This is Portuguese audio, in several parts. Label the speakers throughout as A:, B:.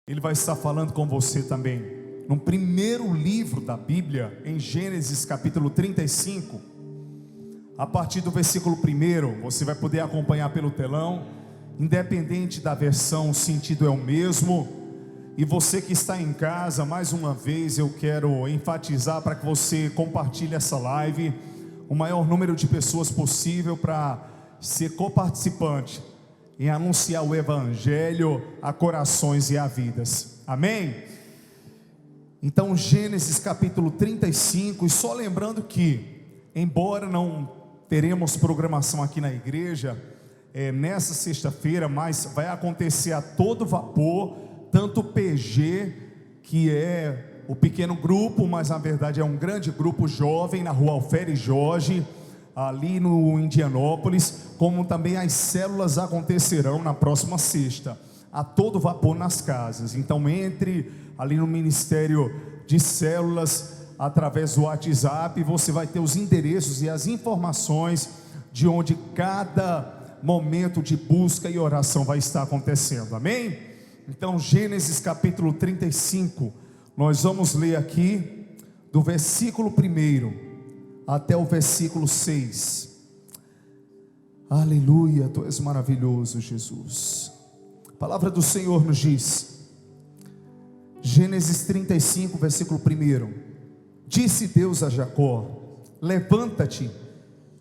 A: Ele vai estar falando com você também. No primeiro livro da Bíblia, em Gênesis capítulo 35, a partir do versículo 1, você vai poder acompanhar pelo telão. Independente da versão, o sentido é o mesmo. E você que está em casa, mais uma vez eu quero enfatizar para que você compartilhe essa live o maior número de pessoas possível, para ser coparticipante em anunciar o Evangelho a corações e a vidas. Amém? Então, Gênesis capítulo 35, e só lembrando que, embora não teremos programação aqui na igreja nessa sexta-feira, mas vai acontecer a todo vapor, tanto o PG, que é o pequeno grupo, mas na verdade é um grande grupo jovem na rua Alferes Jorge, ali no Indianópolis, como também as células acontecerão na próxima sexta, a todo vapor nas casas. Então entre ali no Ministério de Células, através do WhatsApp, você vai ter os endereços e as informações de onde cada momento de busca e oração vai estar acontecendo, amém? Então Gênesis capítulo 35, nós vamos ler aqui do versículo 1 até o versículo 6. Aleluia, Tu és maravilhoso, Jesus. A palavra do Senhor nos diz, Gênesis 35, versículo 1: Disse Deus a Jacó: levanta-te,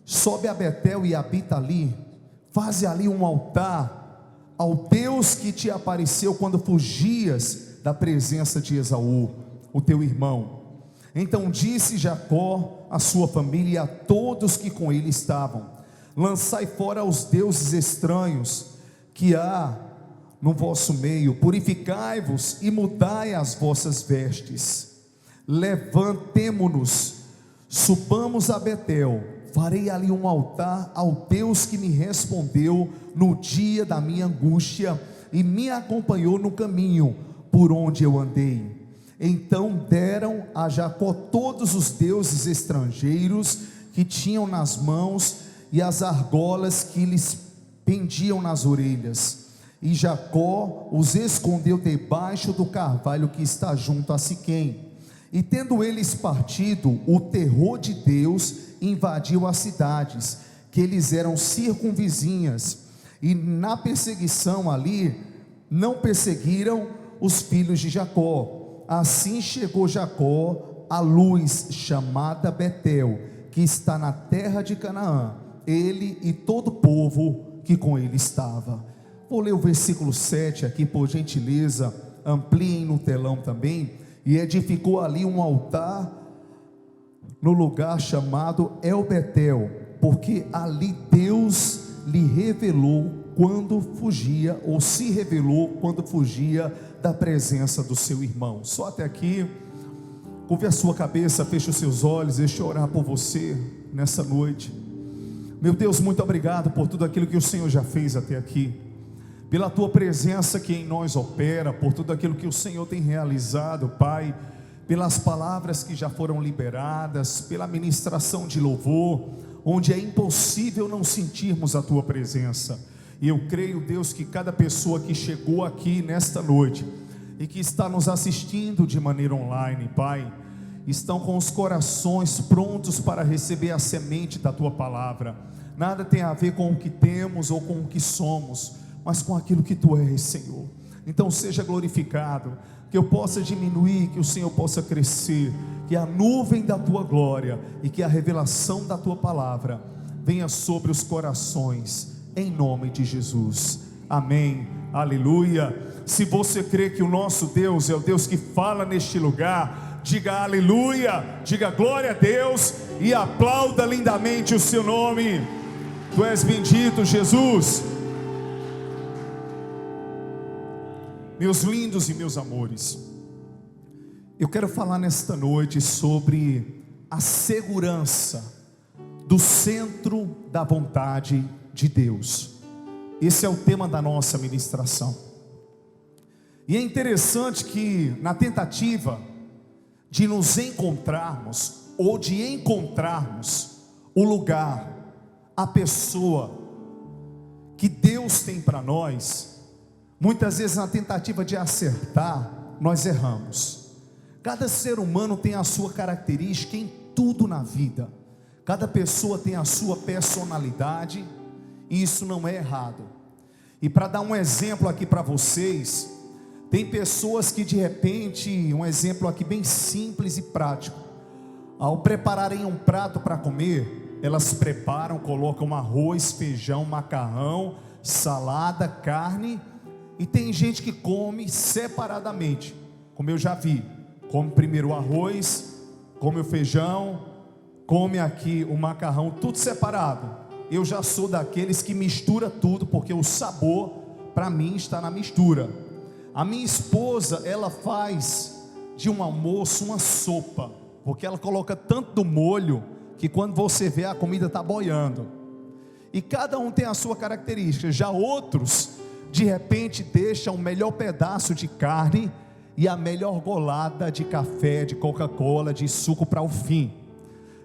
A: sobe a Betel e habita ali, faze ali um altar ao Deus que te apareceu quando fugias da presença de Esaú, o teu irmão. Então disse Jacó à sua família e a todos que com ele estavam: lançai fora os deuses estranhos que há no vosso meio, purificai-vos e mudai as vossas vestes. Levantemo-nos, subamos a Betel, farei ali um altar ao Deus que me respondeu no dia da minha angústia e me acompanhou no caminho por onde eu andei. Então deram a Jacó todos os deuses estrangeiros que tinham nas mãos e as argolas que lhes pendiam nas orelhas. E Jacó os escondeu debaixo do carvalho que está junto a Siquém. E tendo eles partido, o terror de Deus invadiu as cidades, que eles eram circunvizinhas, e na perseguição ali, não perseguiram os filhos de Jacó. Assim chegou Jacó à luz chamada Betel, que está na terra de Canaã, ele e todo o povo que com ele estava. Vou ler o versículo 7 aqui, por gentileza, ampliem no telão também. E edificou ali um altar no lugar chamado El Betel, porque ali Deus lhe revelou quando fugia, ou se revelou quando fugia da presença do seu irmão. Só até aqui. Curve a sua cabeça, feche os seus olhos, deixa eu orar por você nessa noite. Meu Deus, muito obrigado por tudo aquilo que o Senhor já fez até aqui, pela Tua presença que em nós opera, por tudo aquilo que o Senhor tem realizado, Pai, pelas palavras que já foram liberadas, pela ministração de louvor, onde é impossível não sentirmos a Tua presença. E eu creio, Deus, que cada pessoa que chegou aqui nesta noite e que está nos assistindo de maneira online, Pai, estão com os corações prontos para receber a semente da Tua palavra. Nada tem a ver com o que temos ou com o que somos, mas com aquilo que Tu és, Senhor. Então seja glorificado, que eu possa diminuir, que o Senhor possa crescer, que a nuvem da Tua glória e que a revelação da Tua palavra venha sobre os corações, em nome de Jesus, amém, aleluia. Se você crê que o nosso Deus é o Deus que fala neste lugar, diga aleluia, diga glória a Deus e aplauda lindamente o seu nome. Tu és bendito, Jesus. Meus lindos e meus amores, eu quero falar nesta noite sobre a segurança do centro da vontade de Deus. Esse é o tema da nossa ministração. E é interessante que na tentativa de nos encontrarmos, ou de encontrarmos o lugar, a pessoa que Deus tem para nós, Muitas vezes na tentativa de acertar, nós erramos. Cada ser humano tem a sua característica em tudo na vida. Cada pessoa tem a sua personalidade, e isso não é errado. E para dar um exemplo aqui para vocês, tem pessoas que de repente, um exemplo aqui bem simples e prático, ao prepararem um prato para comer, elas preparam, colocam arroz, feijão, macarrão, salada, carne, e tem gente que come separadamente, como eu já vi, come primeiro o arroz, come o feijão, come aqui o macarrão, tudo separado. Eu já sou daqueles que mistura tudo, porque o sabor para mim está na mistura. A minha esposa, ela faz de um almoço uma sopa, porque ela coloca tanto do molho que quando você vê a comida está boiando. E cada um tem a sua característica. Já outros de repente deixam o melhor pedaço de carne e a melhor golada de café, de Coca-Cola, de suco para o fim.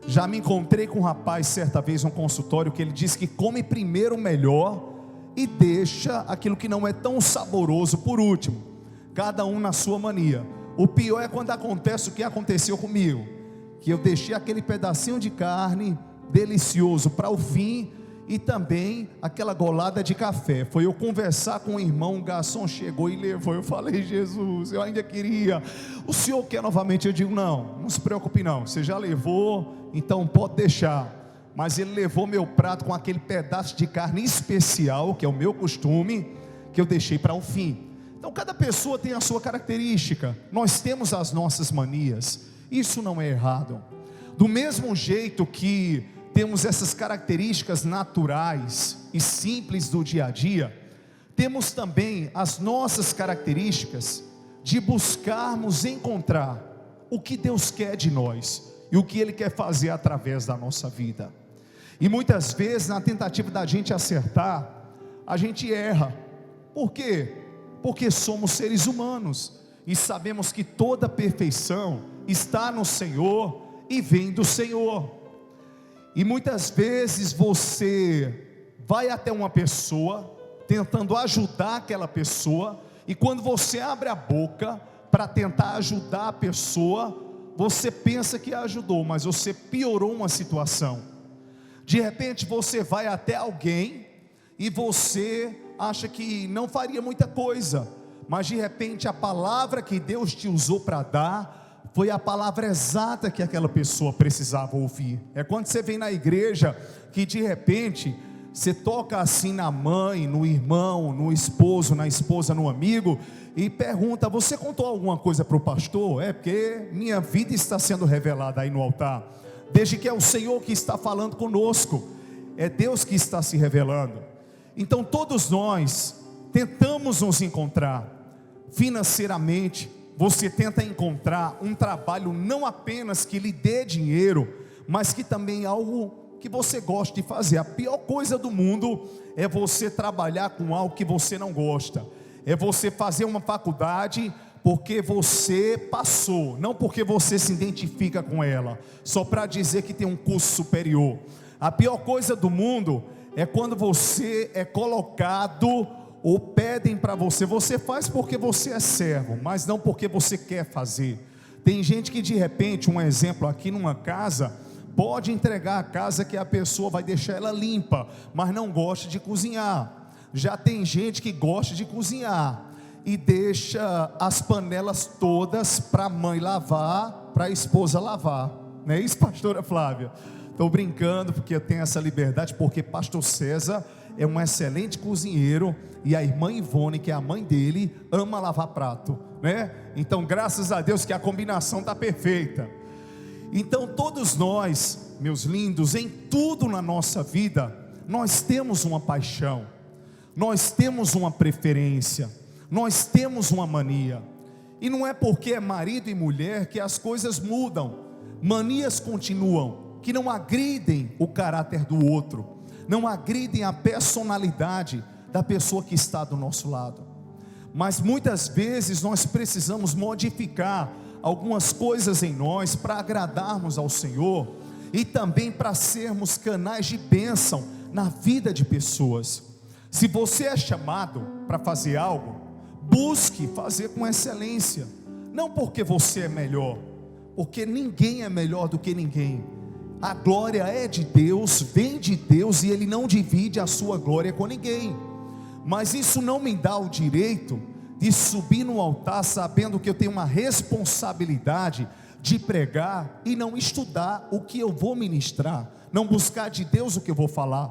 A: Já me encontrei com um rapaz certa vez no consultório, que ele disse que come primeiro o melhor e deixa aquilo que não é tão saboroso por último. Cada um na sua mania. O pior é quando acontece o que aconteceu comigo, que eu deixei aquele pedacinho de carne delicioso para o fim, e também aquela golada de café. Foi eu conversar com o irmão, o garçom chegou e levou. Eu falei: Jesus, eu ainda queria. O senhor quer novamente? Eu digo: não se preocupe não, você já levou, então pode deixar. Mas ele levou meu prato com aquele pedaço de carne especial, que é o meu costume, que eu deixei para o fim. Então cada pessoa tem a sua característica, nós temos as nossas manias, isso não é errado. Do mesmo jeito que temos essas características naturais e simples do dia a dia, temos também as nossas características de buscarmos encontrar o que Deus quer de nós e o que Ele quer fazer através da nossa vida. E muitas vezes, na tentativa da gente acertar, a gente erra. Por quê? Porque somos seres humanos e sabemos que toda perfeição está no Senhor e vem do Senhor. E muitas vezes você vai até uma pessoa tentando ajudar aquela pessoa, e quando você abre a boca para tentar ajudar a pessoa, você pensa que ajudou, mas você piorou uma situação. De repente você vai até alguém e você acha que não faria muita coisa, mas de repente a palavra que Deus te usou para dar foi a palavra exata que aquela pessoa precisava ouvir. É quando você vem na igreja que de repente você toca assim na mãe, no irmão, no esposo, na esposa, no amigo, e pergunta: você contou alguma coisa para o pastor? É porque minha vida está sendo revelada aí no altar, desde que é o Senhor que está falando conosco, é Deus que está se revelando. Então todos nós tentamos nos encontrar financeiramente. Você tenta encontrar um trabalho não apenas que lhe dê dinheiro, mas que também é algo que você gosta de fazer. A pior coisa do mundo é você trabalhar com algo que você não gosta. É você fazer uma faculdade porque você passou, não porque você se identifica com ela, só para dizer que tem um curso superior. A pior coisa do mundo é quando você é colocado, ou pedem para você, você faz porque você é servo, mas não porque você quer fazer. Tem gente que de repente, um exemplo aqui numa casa, pode entregar a casa que a pessoa vai deixar ela limpa, mas não gosta de cozinhar. Já tem gente que gosta de cozinhar e deixa as panelas todas para a mãe lavar, para a esposa lavar. Não é isso, pastora Flávia? Estou brincando porque eu tenho essa liberdade, porque pastor César é um excelente cozinheiro, e a irmã Ivone, que é a mãe dele, ama lavar prato, né? Então graças a Deus que a combinação está perfeita. Então todos nós, meus lindos, em tudo na nossa vida, nós temos uma paixão, nós temos uma preferência, nós temos uma mania. E não é porque é marido e mulher que as coisas mudam. Manias continuam, que não agridem o caráter do outro, não agridem a personalidade da pessoa que está do nosso lado. Mas muitas vezes nós precisamos modificar algumas coisas em nós para agradarmos ao Senhor e também para sermos canais de bênção na vida de pessoas. Se você é chamado para fazer algo, Busque fazer com excelência, não porque você é melhor, porque ninguém é melhor do que ninguém. A glória é de Deus, vem de Deus, e Ele não divide a sua glória com ninguém. Mas isso não me dá o direito de subir no altar sabendo que eu tenho uma responsabilidade de pregar e não estudar o que eu vou ministrar, não buscar de Deus o que eu vou falar.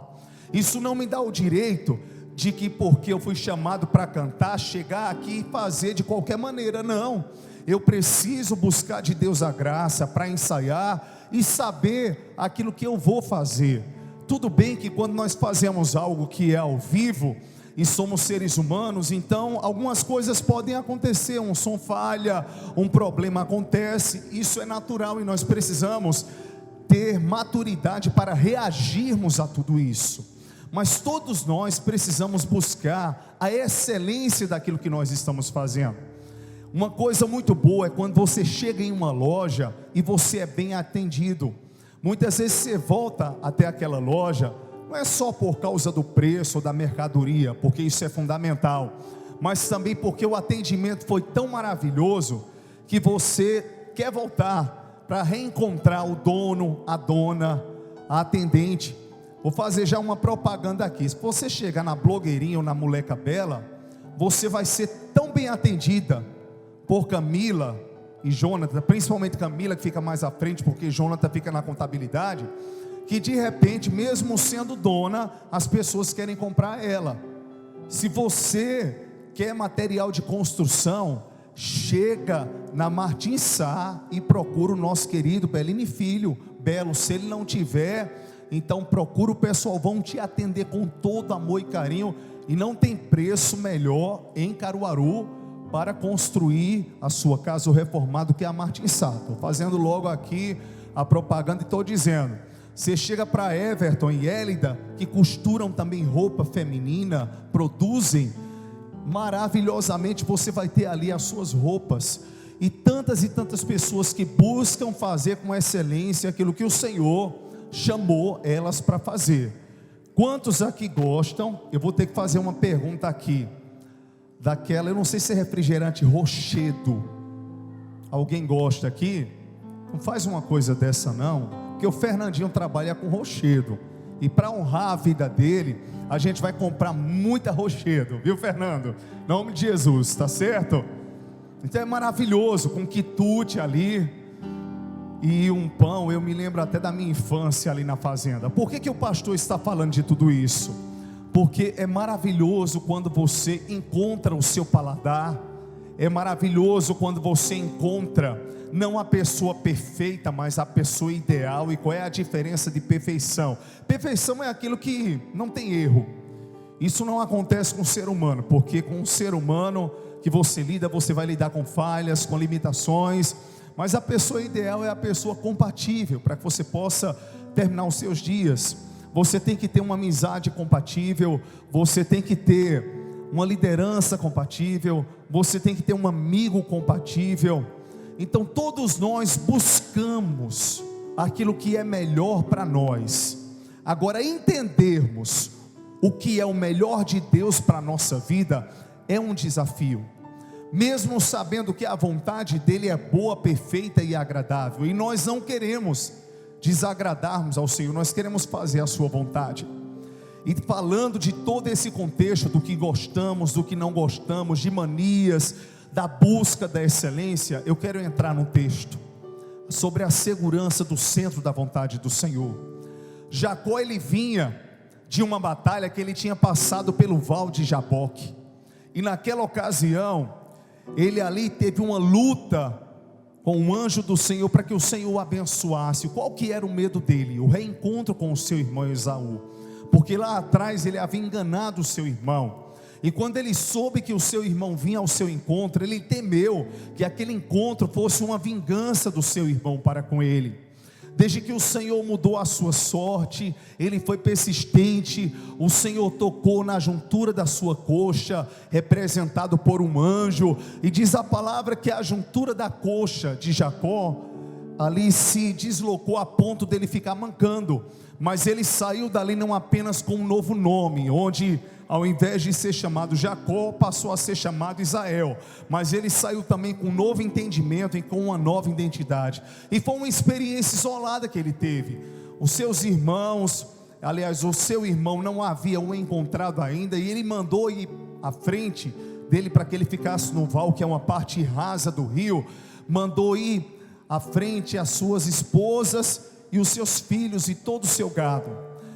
A: Isso não me dá o direito de que porque eu fui chamado para cantar, chegar aqui e fazer de qualquer maneira. Não, eu preciso buscar de Deus a graça para ensaiar e saber aquilo que eu vou fazer. Tudo bem que quando nós fazemos algo que é ao vivo e somos seres humanos, então algumas coisas podem acontecer, um som falha, um problema acontece, isso é natural e nós precisamos ter maturidade para reagirmos a tudo isso. Mas todos nós precisamos buscar a excelência daquilo que nós estamos fazendo. Uma coisa muito boa é quando você chega em uma loja e você é bem atendido. Muitas vezes você volta até aquela loja, não é só por causa do preço ou da mercadoria, porque isso é fundamental, mas também porque o atendimento foi tão maravilhoso, que você quer voltar para reencontrar o dono, a dona, a atendente. Vou fazer já uma propaganda aqui. Se você chegar na blogueirinha ou na moleca bela, você vai ser tão bem atendida por Camila e Jonathan, principalmente Camila, que fica mais à frente, porque Jonathan fica na contabilidade, que de repente, mesmo sendo dona, as pessoas querem comprar ela. Se você quer material de construção, chega na Martins Sá e procura o nosso querido Bellini Filho, Belo. Se ele não tiver, então procura o pessoal, vão te atender com todo amor e carinho, e não tem preço melhor em Caruaru para construir a sua casa ou reformado que é a Martins Sá. Estou fazendo logo aqui a propaganda e estou dizendo, você chega para Everton e Hélida, que costuram também roupa feminina, produzem maravilhosamente, você vai ter ali as suas roupas, e tantas pessoas que buscam fazer com excelência aquilo que o Senhor chamou elas para fazer. Quantos aqui gostam? Eu vou ter que fazer uma pergunta aqui, daquela, eu não sei se é refrigerante Rochedo. Alguém gosta aqui? Não faz uma coisa dessa não, porque o Fernandinho trabalha com Rochedo, e para honrar a vida dele, a gente vai comprar muita Rochedo, viu, Fernando? Em nome de Jesus, tá certo? Então é maravilhoso, com quitute ali, e um pão. Eu me lembro até da minha infância ali na fazenda. Por que o pastor está falando de tudo isso? Porque é maravilhoso quando você encontra o seu paladar, é maravilhoso quando você encontra, não a pessoa perfeita, mas a pessoa ideal. E qual é a diferença de perfeição? Perfeição é aquilo que não tem erro. Isso não acontece com o ser humano, porque com o ser humano que você lida, você vai lidar com falhas, com limitações, mas a pessoa ideal é a pessoa compatível, para que você possa terminar os seus dias. Você tem que ter uma amizade compatível, você tem que ter uma liderança compatível, você tem que ter um amigo compatível. Então todos nós buscamos aquilo que é melhor para nós. Agora, entendermos o que é o melhor de Deus para a nossa vida é um desafio, mesmo sabendo que a vontade dele é boa, perfeita e agradável, e nós não queremos desagradarmos ao Senhor, nós queremos fazer a sua vontade. E falando de todo esse contexto, do que gostamos, do que não gostamos, de manias, da busca da excelência, eu quero entrar num texto sobre a segurança do centro da vontade do Senhor. Jacó, ele vinha de uma batalha que ele tinha passado pelo Val de Jaboque, e naquela ocasião ele ali teve uma luta com um anjo do Senhor para que o Senhor o abençoasse. Qual que era o medo dele? O reencontro com o seu irmão Esaú, porque lá atrás ele havia enganado o seu irmão, e quando ele soube que o seu irmão vinha ao seu encontro, ele temeu que aquele encontro fosse uma vingança do seu irmão para com ele. Desde que o Senhor mudou a sua sorte, ele foi persistente. O Senhor tocou na juntura da sua coxa, representado por um anjo, e diz a palavra que a juntura da coxa de Jacó ali se deslocou a ponto dele ficar mancando, mas ele saiu dali não apenas com um novo nome, onde ao invés de ser chamado Jacó, passou a ser chamado Israel. Mas ele saiu também com um novo entendimento e com uma nova identidade. E foi uma experiência isolada que ele teve. Os seus irmãos, aliás, o seu irmão não havia o encontrado ainda, e ele mandou ir à frente dele para que ele ficasse no vale, que é uma parte rasa do rio. Mandou ir à frente as suas esposas e os seus filhos e todo o seu gado.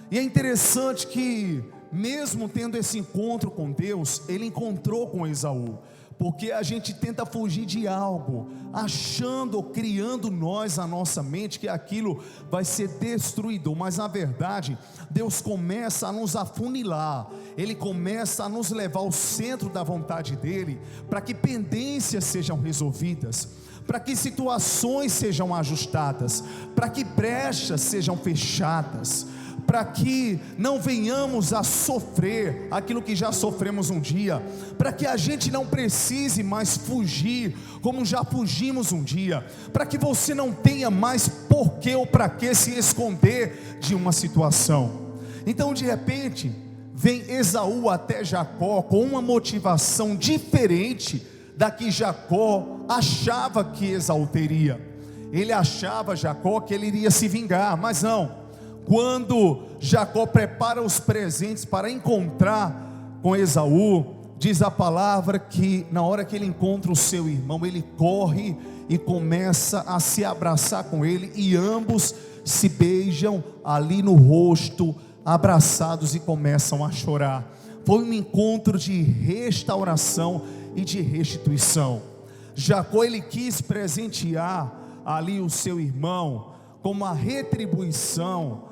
A: E é interessante que, mesmo tendo esse encontro com Deus, ele encontrou com Esaú. Porque a gente tenta fugir de algo, achando, criando nós a nossa mente que aquilo vai ser destruidor. Mas na verdade, Deus começa a nos afunilar, Ele começa a nos levar ao centro da vontade dEle, para que pendências sejam resolvidas, para que situações sejam ajustadas, para que brechas sejam fechadas, para que não venhamos a sofrer aquilo que já sofremos um dia, para que a gente não precise mais fugir como já fugimos um dia, para que você não tenha mais porquê ou para que se esconder de uma situação. Então, de repente, vem Esaú até Jacó com uma motivação diferente da que Jacó achava que Esaú teria. Ele achava, Jacó, que ele iria se vingar, mas não. Quando Jacó prepara os presentes para encontrar com Esaú, diz a palavra que na hora que ele encontra o seu irmão, ele corre e começa a se abraçar com ele, e ambos se beijam ali no rosto, abraçados, e começam a chorar. Foi um encontro de restauração e de restituição. Jacó, ele quis presentear ali o seu irmão como uma retribuição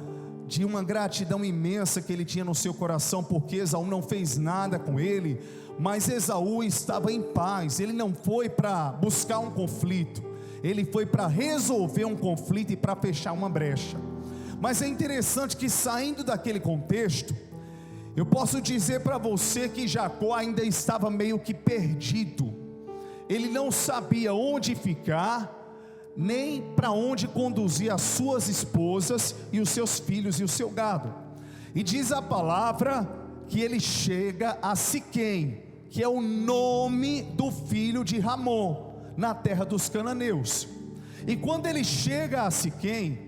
A: de uma gratidão imensa que ele tinha no seu coração, porque Esaú não fez nada com ele, mas Esaú estava em paz. Ele não foi para buscar um conflito, ele foi para resolver um conflito e para fechar uma brecha. Mas é interessante que, saindo daquele contexto, eu posso dizer para você que Jacó ainda estava meio que perdido. Ele não sabia onde ficar, nem para onde conduzir as suas esposas e os seus filhos e o seu gado. E diz a palavra que ele chega a Siquém, que é o nome do filho de Ramon, na terra dos cananeus. E quando ele chega a Siquém,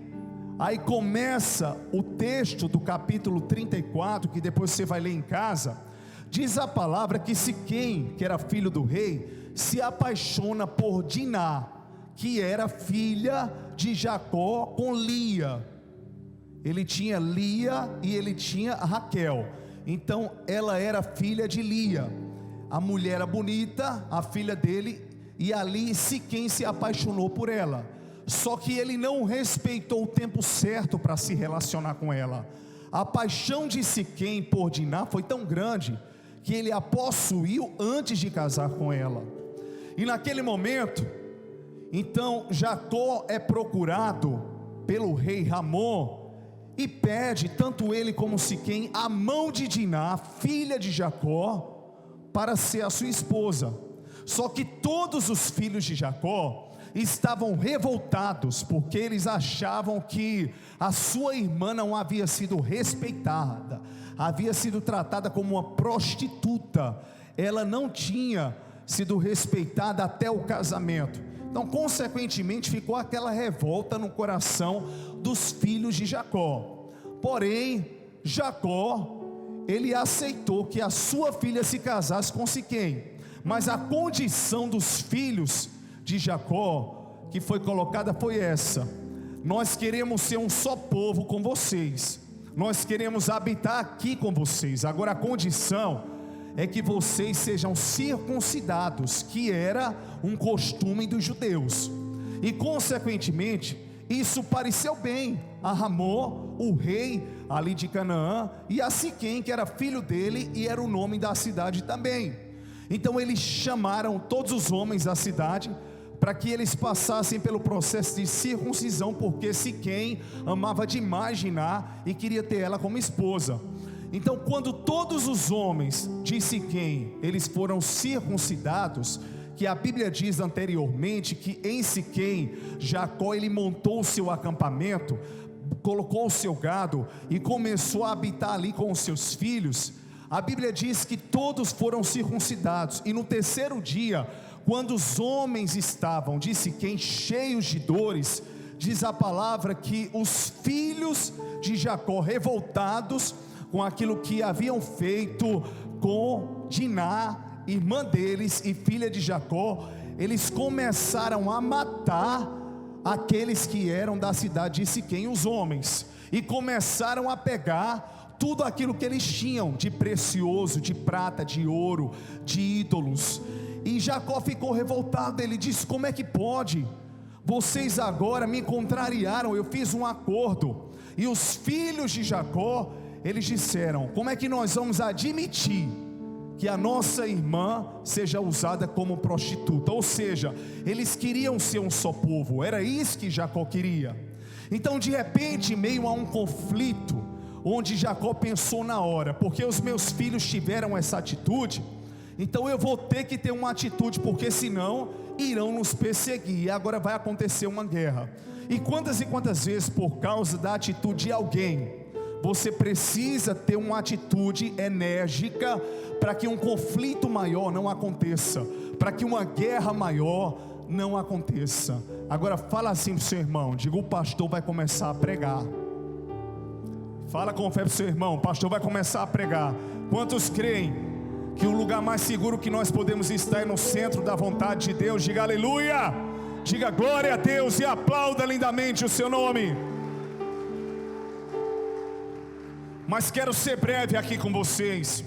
A: aí começa o texto do capítulo 34, que depois você vai ler em casa. Diz a palavra que Siquém, que era filho do rei, se apaixona por Diná, que era filha de Jacó com Lia. Ele tinha Lia e ele tinha Raquel. Então ela era filha de Lia. A mulher era bonita, a filha dele, e ali Siquém se apaixonou por ela. Só que ele não respeitou o tempo certo para se relacionar com ela. A paixão de Siquém por Diná foi tão grande que ele a possuiu antes de casar com ela. E naquele momento, então Jacó é procurado pelo rei Ramon e pede, tanto ele como Siquém, a mão de Diná, filha de Jacó, para ser a sua esposa. Só que todos os filhos de Jacó estavam revoltados, porque eles achavam que a sua irmã não havia sido respeitada, havia sido tratada como uma prostituta. Ela não tinha sido respeitada até o casamento. Então, consequentemente, ficou aquela revolta no coração dos filhos de Jacó. Porém, Jacó, ele aceitou que a sua filha se casasse com Siquém, mas a condição dos filhos de Jacó que foi colocada foi essa: nós queremos ser um só povo com vocês, nós queremos habitar aqui com vocês, agora a condição é que vocês sejam circuncidados, que era um costume dos judeus. E consequentemente, isso pareceu bem a Ramon, o rei ali de Canaã, e a Siquém, que era filho dele e era o nome da cidade também. Então eles chamaram todos os homens da cidade para que eles passassem pelo processo de circuncisão, porque Siquém amava demais Diná e queria ter ela como esposa. Então, quando todos os homens de Siquém, eles foram circuncidados, que a Bíblia diz anteriormente que em Siquém, Jacó ele montou o seu acampamento, colocou o seu gado e começou a habitar ali com os seus filhos. A Bíblia diz que todos foram circuncidados, e no terceiro dia, quando os homens estavam de Siquém cheios de dores, diz a palavra que os filhos de Jacó, revoltados com aquilo que haviam feito com Diná, irmã deles e filha de Jacó, eles começaram a matar aqueles que eram da cidade de Siquém, os homens, e começaram a pegar tudo aquilo que eles tinham de precioso, de prata, de ouro, de ídolos. E Jacó ficou revoltado. Ele disse: como é que pode? Vocês agora me contrariaram. Eu fiz um acordo. E os filhos de Jacó, eles disseram: como é que nós vamos admitir que a nossa irmã seja usada como prostituta? Ou seja, eles queriam ser um só povo. Era isso que Jacó queria. Então, de repente, em meio a um conflito, onde Jacó pensou na hora: porque os meus filhos tiveram essa atitude, então eu vou ter que ter uma atitude, porque senão irão nos perseguir, e agora vai acontecer uma guerra. E quantas vezes, por causa da atitude de alguém, você precisa ter uma atitude enérgica para que um conflito maior não aconteça, para que uma guerra maior não aconteça. Agora fala assim para o seu irmão, diga: o pastor vai começar a pregar. Fala com fé para o seu irmão: o pastor vai começar a pregar. Quantos creem que o lugar mais seguro que nós podemos estar é no centro da vontade de Deus? Diga aleluia, diga glória a Deus e aplauda lindamente o seu nome. Mas quero ser breve aqui com vocês.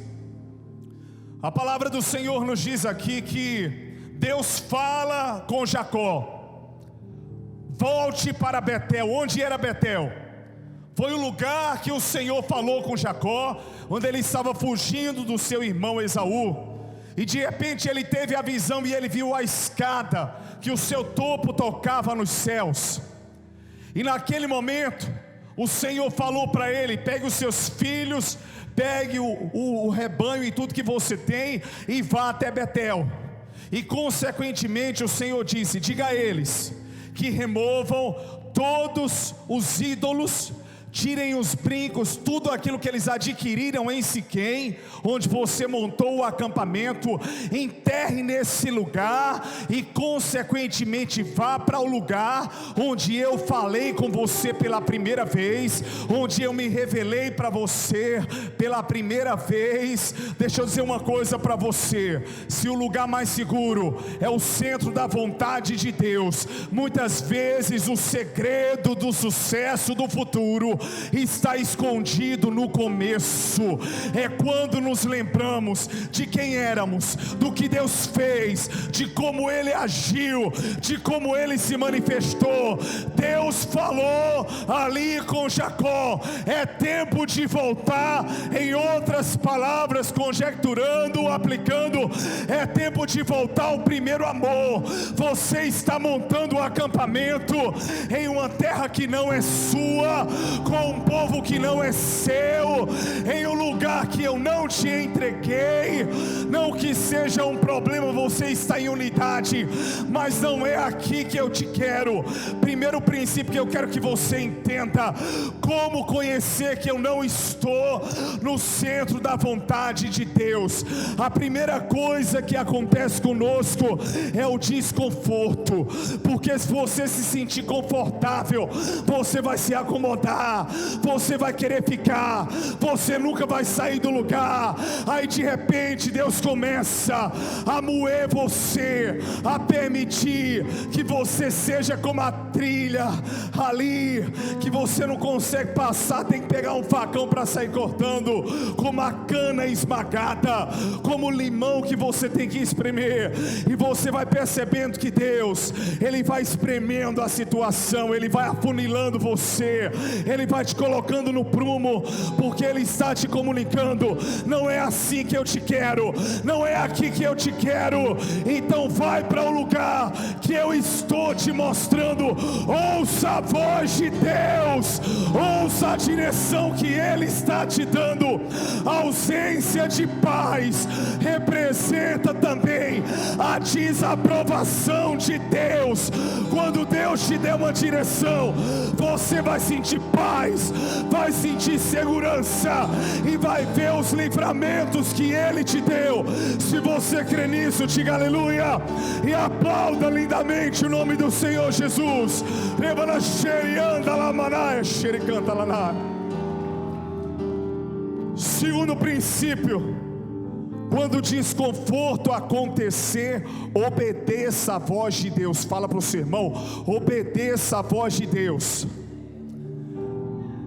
A: A palavra do Senhor nos diz aqui que Deus fala com Jacó: volte para Betel. Onde era Betel? Foi o lugar que o Senhor falou com Jacó, onde ele estava fugindo do seu irmão Esaú. E de repente ele teve a visão e ele viu a escada, que o seu topo tocava nos céus. E naquele momento, o Senhor falou para ele: pegue os seus filhos, pegue o rebanho e tudo que você tem, e vá até Betel. E consequentemente o Senhor disse: diga a eles que removam todos os ídolos, tirem os brincos, tudo aquilo que eles adquiriram em Siquém, onde você montou o acampamento, enterre nesse lugar, e consequentemente vá para o lugar onde eu falei com você pela primeira vez, onde eu me revelei para você pela primeira vez. Deixa eu dizer uma coisa para você: se o lugar mais seguro é o centro da vontade de Deus, muitas vezes o segredo do sucesso do futuro está escondido no começo. É quando nos lembramos de quem éramos, do que Deus fez, de como Ele agiu, de como Ele se manifestou. Deus falou ali com Jacó: é tempo de voltar. Em outras palavras, conjecturando, aplicando, é tempo de voltar ao primeiro amor. Você está montando um acampamento em uma terra que não é sua, com um povo que não é seu, em um lugar que eu não te entreguei. Não que seja um problema você estar em unidade, mas não é aqui que eu te quero. Primeiro princípio que eu quero que você entenda: como conhecer que eu não estou no centro da vontade de Deus. A primeira coisa que acontece conosco é o desconforto, porque se você se sentir confortável, você vai se acomodar, você vai querer ficar, você nunca vai sair do lugar. Aí de repente Deus começa a moer você, a permitir que você seja como a trilha ali, que você não consegue passar, tem que pegar um facão para sair cortando, como a cana esmagada, como o limão que você tem que espremer. E você vai percebendo que Deus, Ele vai espremendo a situação, Ele vai afunilando você, Ele vai te colocando no prumo, porque Ele está te comunicando: não é assim que eu te quero, não é aqui que eu te quero. Então vai para o lugar que eu estou te mostrando. Ouça ouça a voz de Deus, ouça a direção que Ele está te dando. A ausência de paz representa também a desaprovação de Deus. Quando Deus te der uma direção, você vai sentir paz, vai sentir segurança e vai ver os livramentos que Ele te deu. Se você crê nisso, diga aleluia e aplauda lindamente o nome do Senhor Jesus. Segundo princípio: quando o desconforto acontecer, obedeça a voz de Deus. Fala para o seu irmão: obedeça a voz de Deus.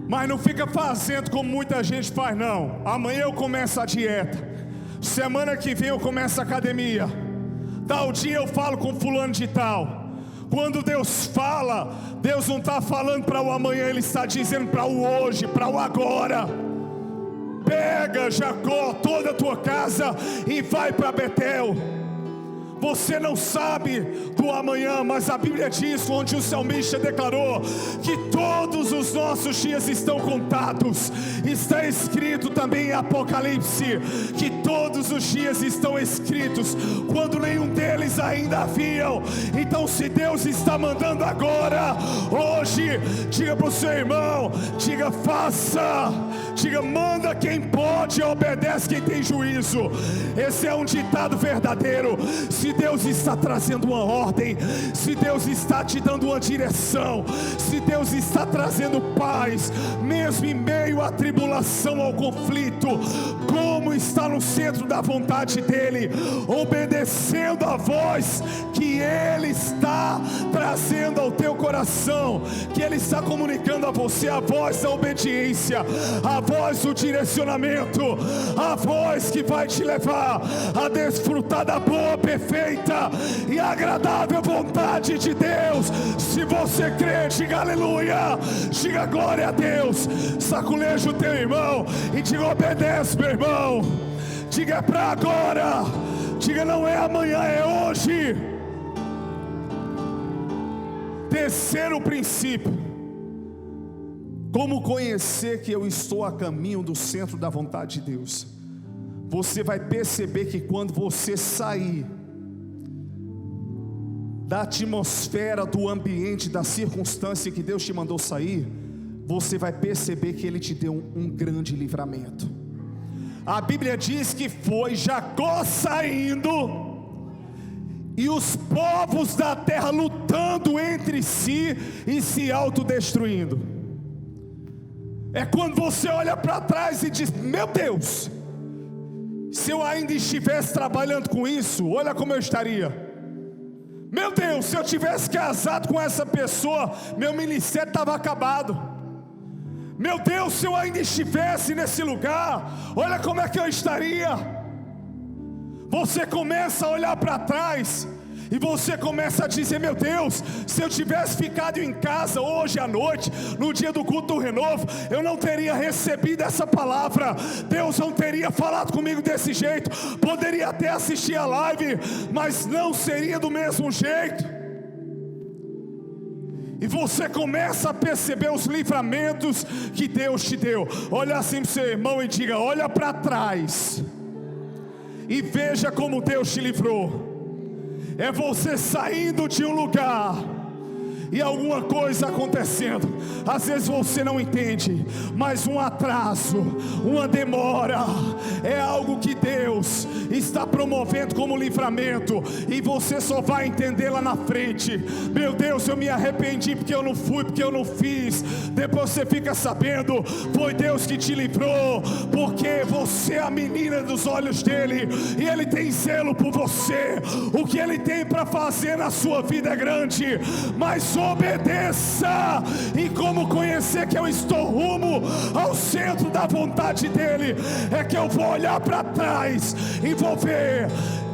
A: Mas não fica fazendo como muita gente faz, não. Amanhã eu começo a dieta, semana que vem eu começo a academia, tal dia eu falo com fulano de tal. Quando Deus fala, Deus não está falando para o amanhã, Ele está dizendo para o hoje, para o agora. Pega, Jacó, toda a tua casa e vai para Betel. Você não sabe do amanhã, mas a Bíblia diz, onde o salmista declarou que todos os nossos dias estão contados. Está escrito também em Apocalipse que todos os dias estão escritos, quando nenhum deles ainda haviam. Então, se Deus está mandando agora, hoje, diga para o seu irmão, diga faça, diga manda quem pode, obedece quem tem juízo. Esse é um ditado verdadeiro. Se Deus está trazendo uma ordem, se Deus está te dando uma direção, se Deus está trazendo paz, mesmo em meio à tribulação, ao conflito, como está no centro da vontade dEle, obedecendo a voz que Ele está trazendo ao teu coração, que Ele está comunicando a você, a voz da obediência, a voz do direcionamento, a voz que vai te levar a desfrutar da boa, perfeita e agradável vontade de Deus. Se você crê, diga aleluia, diga glória a Deus. Saculeja o teu irmão e diga obedece, meu irmão. Diga é para agora, diga não é amanhã, é hoje. Terceiro princípio: como conhecer que eu estou a caminho do centro da vontade de Deus? Você vai perceber que quando você sair da atmosfera, do ambiente, da circunstância que Deus te mandou sair, você vai perceber que Ele te deu um grande livramento. A Bíblia diz que foi Jacó saindo e os povos da terra lutando entre si e se autodestruindo. É quando você olha para trás e diz: meu Deus, se eu ainda estivesse trabalhando com isso, olha como eu estaria. Meu Deus, se eu tivesse casado com essa pessoa, meu ministério estava acabado. Meu Deus, se eu ainda estivesse nesse lugar, olha como é que eu estaria. Você começa a olhar para trás e você começa a dizer: meu Deus, se eu tivesse ficado em casa hoje à noite, no dia do culto do renovo, eu não teria recebido essa palavra, Deus não teria falado comigo desse jeito. Poderia até assistir a live, mas não seria do mesmo jeito. E você começa a perceber os livramentos que Deus te deu. Olha assim para o seu irmão e diga: olha para trás e veja como Deus te livrou. É você saindo de um lugar e alguma coisa acontecendo. Às vezes você não entende, mas um atraso, uma demora, é algo que Deus está promovendo como livramento, e você só vai entender lá na frente. Meu Deus, eu me arrependi porque eu não fui, porque eu não fiz. Depois você fica sabendo, foi Deus que te livrou, porque você é a menina dos olhos dele, e ele tem zelo por você. O que ele tem para fazer na sua vida é grande, mas obedeça. E como conhecer que eu estou rumo ao centro da vontade dele? É que eu vou olhar para trás e vou ver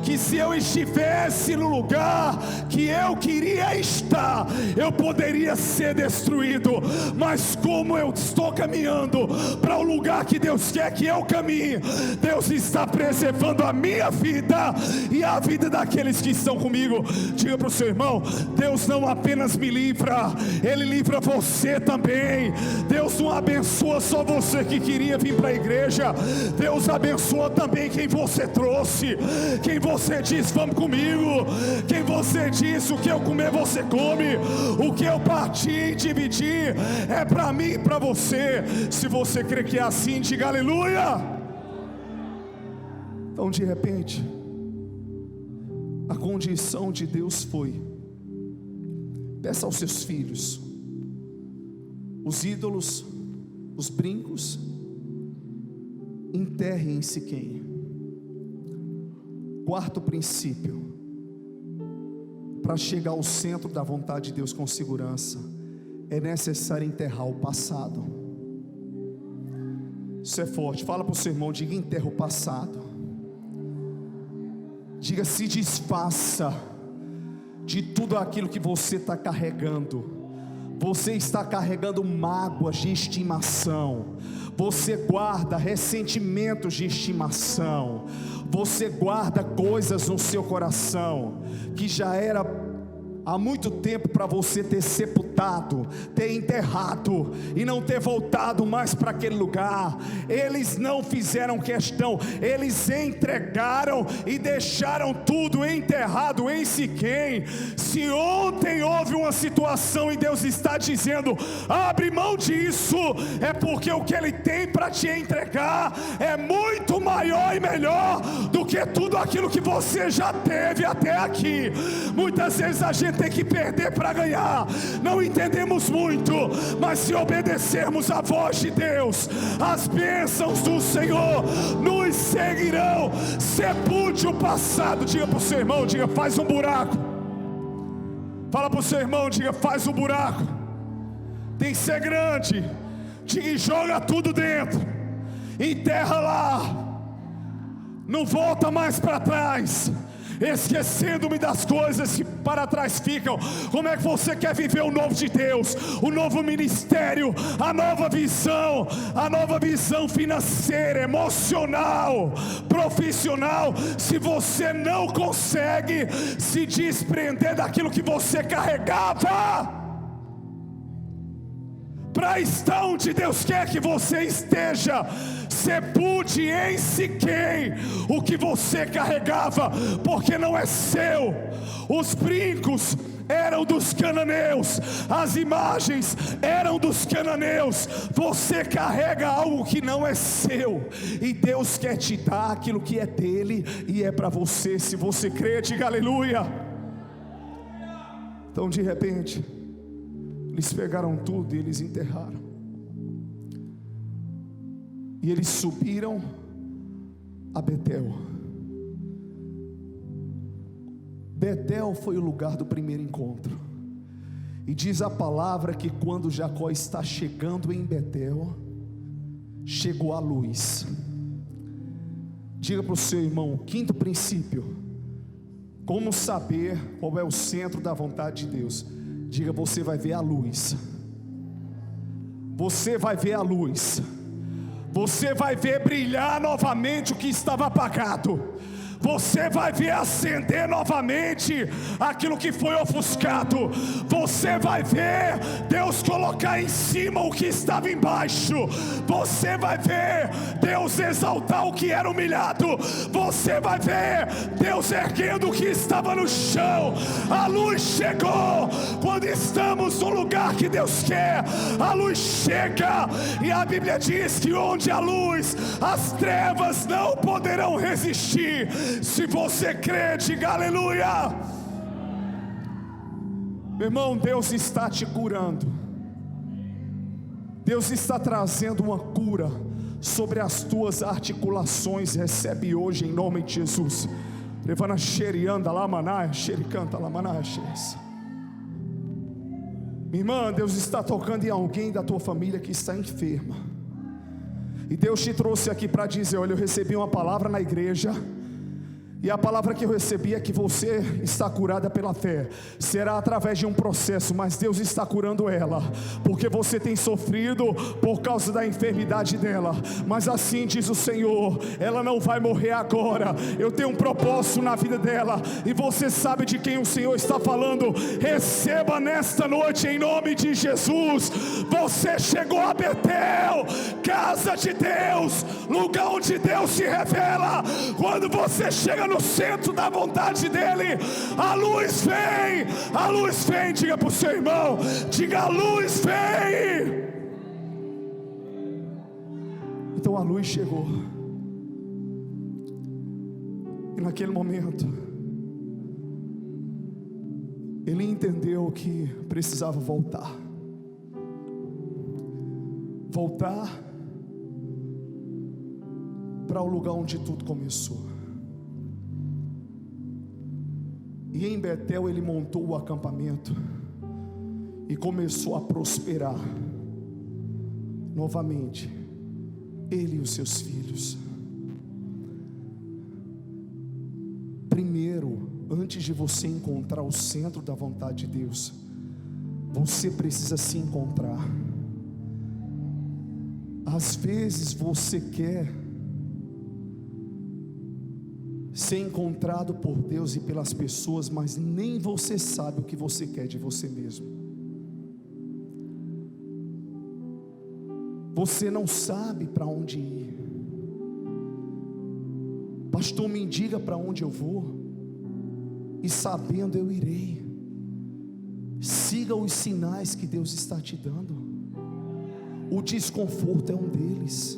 A: que se eu estivesse no lugar que eu queria estar, eu poderia ser destruído, mas como eu estou caminhando para o lugar que Deus quer que eu caminhe, Deus está preservando a minha vida e a vida daqueles que estão comigo. Diga para o seu irmão: Deus não apenas me livra, Ele livra você também. Deus não abençoa só você que queria vir para a igreja, Deus abençoa também quem você trouxe, quem você diz vamos comigo, quem você diz o que eu comer você come, o que eu partir e dividir é para mim e para você. Se você crê que é assim, diga aleluia. Então de repente a condição de Deus foi: peça aos seus filhos os ídolos, os brincos, enterrem em Siquém. Quarto princípio, para chegar ao centro da vontade de Deus com segurança, é necessário enterrar o passado. Isso é forte. Fala para o seu irmão, diga: enterra o passado. Diga: se desfaça de tudo aquilo que você está carregando. Você está carregando mágoas de estimação, você guarda ressentimentos de estimação, você guarda coisas no seu coração que já era há muito tempo para você ter sepultado, ter enterrado e não ter voltado mais para aquele lugar. Eles não fizeram questão, eles entregaram e deixaram tudo enterrado em Siquém. Se ontem houve uma situação e Deus está dizendo: abre mão disso, é porque o que Ele tem para te entregar é muito maior e melhor do que tudo aquilo que você já teve até aqui. Muitas vezes a gente tem que perder para ganhar, não entendemos muito, mas se obedecermos à voz de Deus, as bênçãos do Senhor nos seguirão. Sepulte o passado. Diga para o seu irmão, diga: faz um buraco. Fala para o seu irmão, diga: faz um buraco. Tem que ser grande. Diga: e joga tudo dentro, enterra lá, não volta mais para trás, esquecendo-me das coisas que para trás ficam. Como é que você quer viver o novo de Deus, o novo ministério, a nova visão financeira, emocional, profissional, se você não consegue se desprender daquilo que você carregava? Para estar onde Deus quer que você esteja, sepulte em Siquém o que você carregava, porque não é seu. Os brincos eram dos cananeus, as imagens eram dos cananeus. Você carrega algo que não é seu, e Deus quer te dar aquilo que é dele e é para você. Se você crê, diga aleluia. Então de repente eles pegaram tudo e eles enterraram. E eles subiram a Betel. Betel foi o lugar do primeiro encontro. E diz a palavra que quando Jacó está chegando em Betel, chegou a luz. Diga para o seu irmão: quinto princípio, como saber qual é o centro da vontade de Deus? Diga: você vai ver a luz. Você vai ver a luz. Você vai ver brilhar novamente o que estava apagado. Você vai ver acender novamente aquilo que foi ofuscado. Você vai ver Deus colocar em cima o que estava embaixo. Você vai ver Deus exaltar o que era humilhado. Você vai ver Deus erguendo o que estava no chão. A luz chegou. Quando estamos no lugar que Deus quer, a luz chega. E a Bíblia diz que onde há luz, as trevas não poderão resistir. Se você crê, diga aleluia. Meu irmão, Deus está te curando. Deus está trazendo uma cura sobre as tuas articulações. Recebe hoje em nome de Jesus. Levana xerianda lá maná, xericanta lá maná, xeres. Minha irmã, Deus está tocando em alguém da tua família que está enferma. E Deus te trouxe aqui para dizer: olha, eu recebi uma palavra na igreja E a palavra que eu recebi é que você está curada pela fé. Será através de um processo, mas Deus está curando ela, porque você tem sofrido por causa da enfermidade dela. Mas assim diz o Senhor, ela não vai morrer agora. Eu tenho um propósito na vida dela, e você sabe de quem o Senhor está falando. Receba nesta noite em nome de Jesus. Você chegou a Betel, casa de Deus, lugar onde Deus se revela. Quando você chega no centro da vontade dele, a luz vem, a luz vem. Diga para o seu irmão, diga: a luz vem. Então a luz chegou, e naquele momento ele entendeu que precisava voltar para o lugar onde tudo começou. E em Betel ele montou o acampamento e começou a prosperar novamente, ele e os seus filhos. Primeiro, antes de você encontrar o centro da vontade de Deus, você precisa se encontrar. Às vezes você quer ser encontrado por Deus e pelas pessoas, mas nem você sabe o que você quer de você mesmo. Você não sabe para onde ir. Pastor, me diga para onde eu vou, e sabendo eu irei. Siga os sinais que Deus está te dando. O desconforto é um deles.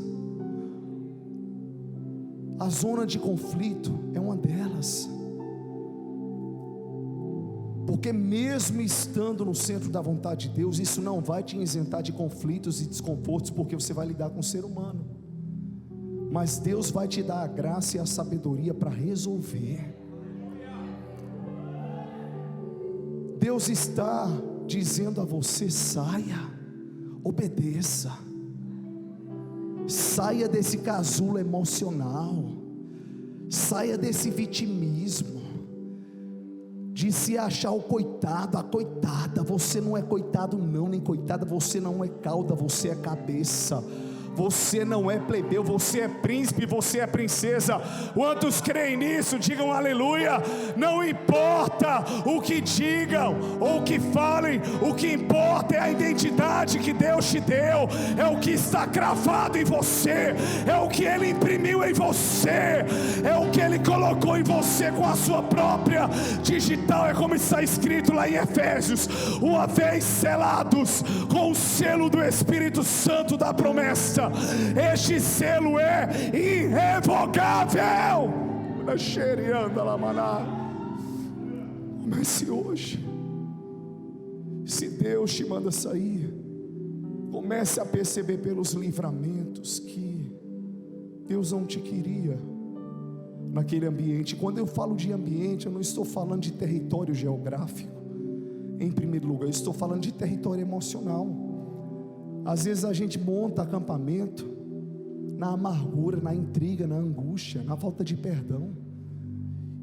A: A zona de conflito é uma delas. Porque mesmo estando no centro da vontade de Deus, isso não vai te isentar de conflitos e desconfortos, porque você vai lidar com o ser humano. Mas Deus vai te dar a graça e a sabedoria para resolver. Deus está dizendo a você: saia, obedeça. Saia desse casulo emocional, saia desse vitimismo, de se achar o coitado, a coitada. Você não é coitado não, nem coitada. Você não é cauda, você é cabeça. Você não é plebeu, você é príncipe, você é princesa. Quantos creem nisso? Digam aleluia. Não importa o que digam ou o que falem, o que importa é a identidade que Deus te deu, é o que está cravado em você, é o que Ele imprimiu em você, é o que Ele colocou em você com a sua própria digital. É como está escrito lá em Efésios: uma vez selados com o selo do Espírito Santo da promessa, este selo é irrevogável. Comece hoje. Se Deus te manda sair, comece a perceber pelos livramentos que Deus não te queria naquele ambiente. Quando eu falo de ambiente, eu não estou falando de território geográfico em primeiro lugar, eu estou falando de território emocional. Às vezes a gente monta acampamento na amargura, na intriga, na angústia, na falta de perdão.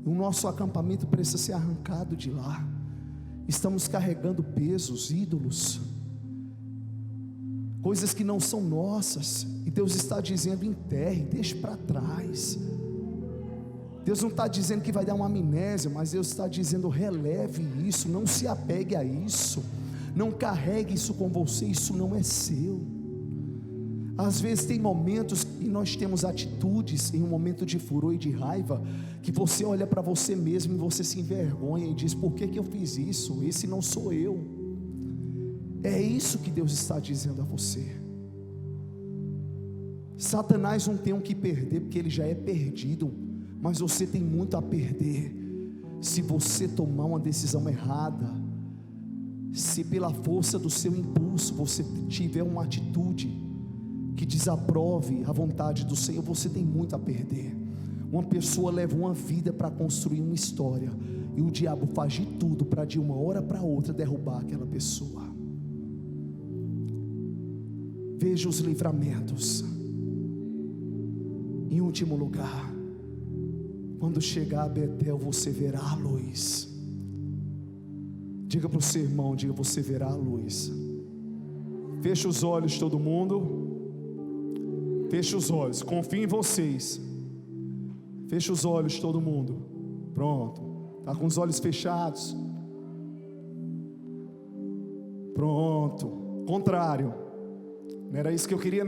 A: O nosso acampamento precisa ser arrancado de lá. Estamos carregando pesos, ídolos, coisas que não são nossas, e Deus está dizendo: enterre, deixe para trás. Deus não está dizendo que vai dar uma amnésia, mas Deus está dizendo: releve isso, não se apegue a isso, não carregue isso com você, isso não é seu. Às vezes tem momentos que nós temos atitudes em um momento de furor e de raiva, que você olha para você mesmo e você se envergonha e diz: por que eu fiz isso? Esse não sou eu. É isso que Deus está dizendo a você. Satanás não tem o que perder, porque ele já é perdido, mas você tem muito a perder se você tomar uma decisão errada. Se pela força do seu impulso você tiver uma atitude que desaprove a vontade do Senhor, você tem muito a perder. Uma pessoa leva uma vida para construir uma história, e o diabo faz de tudo para de uma hora para outra derrubar aquela pessoa. Veja os livramentos. Em último lugar, Quando chegar a Betel, você verá a luz. Diga para o seu irmão, diga: você verá a luz. Fecha os olhos, todo mundo. Fecha os olhos, confio em vocês. Fecha os olhos, todo mundo. Pronto, está com os olhos fechados. Pronto, contrário. Não era isso que eu queria.